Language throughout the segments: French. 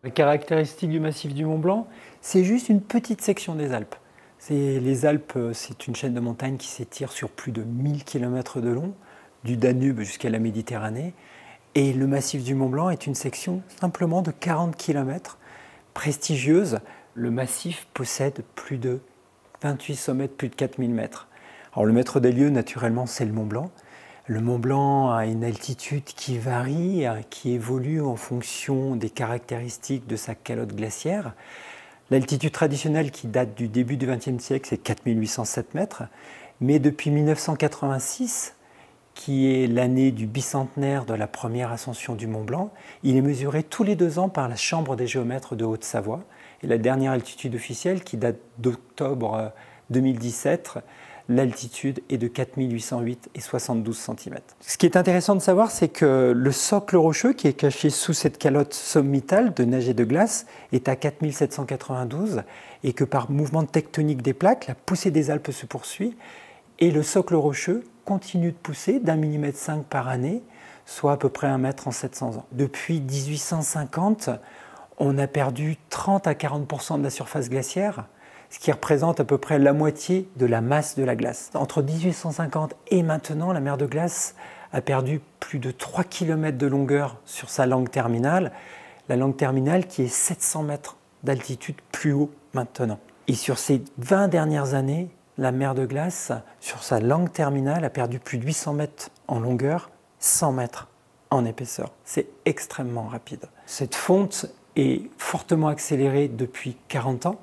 La caractéristique du massif du Mont-Blanc, c'est juste une petite section des Alpes. Les Alpes, c'est une chaîne de montagnes qui s'étire sur plus de 1000 km de long, du Danube jusqu'à la Méditerranée. Et le massif du Mont-Blanc est une section simplement de 40 km, prestigieuse. Le massif possède plus de 28 sommets de plus de 4000 mètres. Alors le maître des lieux, naturellement, c'est le Mont-Blanc. Le Mont-Blanc a une altitude qui varie, qui évolue en fonction des caractéristiques de sa calotte glaciaire. L'altitude traditionnelle qui date du début du XXe siècle, c'est 4807 mètres. Mais depuis 1986, qui est l'année du bicentenaire de la première ascension du Mont-Blanc, il est mesuré tous les 2 ans par la Chambre des géomètres de Haute-Savoie. Et la dernière altitude officielle, qui date d'octobre 2017, l'altitude est de 4808 et 72 cm. Ce qui est intéressant de savoir, c'est que le socle rocheux qui est caché sous cette calotte sommitale de neige et de glace est à 4792 et que par mouvement tectonique des plaques, la poussée des Alpes se poursuit et le socle rocheux continue de pousser d'1,5 mm par année, soit à peu près 1 mètre en 700 ans. Depuis 1850, on a perdu 30 à 40% de la surface glaciaire, ce qui représente à peu près la moitié de la masse de la glace. Entre 1850 et maintenant, la mer de glace a perdu plus de 3 km de longueur sur sa langue terminale, la langue terminale qui est 700 mètres d'altitude plus haut maintenant. Et sur ces 20 dernières années, la mer de glace, sur sa langue terminale, a perdu plus de 800 mètres en longueur, 100 mètres en épaisseur. C'est extrêmement rapide. Cette fonte est fortement accélérée depuis 40 ans,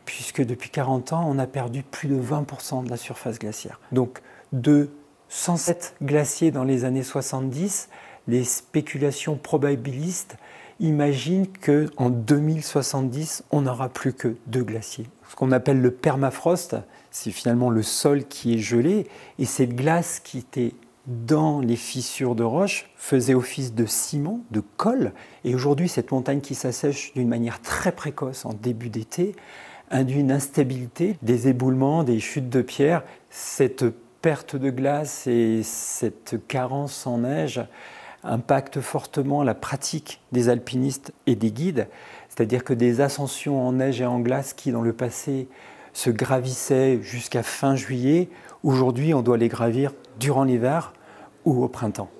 puisque depuis 40 ans, on a perdu plus de 20% de la surface glaciaire. Donc, de 107 glaciers dans les années 70, les spéculations probabilistes imaginent qu'en 2070, on n'aura plus que 2 glaciers. Ce qu'on appelle le permafrost, c'est finalement le sol qui est gelé, et cette glace qui était dans les fissures de roche faisait office de ciment, de colle, et aujourd'hui, cette montagne qui s'assèche d'une manière très précoce en début d'été, induit une instabilité, des éboulements, des chutes de pierre. Cette perte de glace et cette carence en neige impactent fortement la pratique des alpinistes et des guides. C'est-à-dire que des ascensions en neige et en glace qui, dans le passé, se gravissaient jusqu'à fin juillet, aujourd'hui, on doit les gravir durant l'hiver ou au printemps.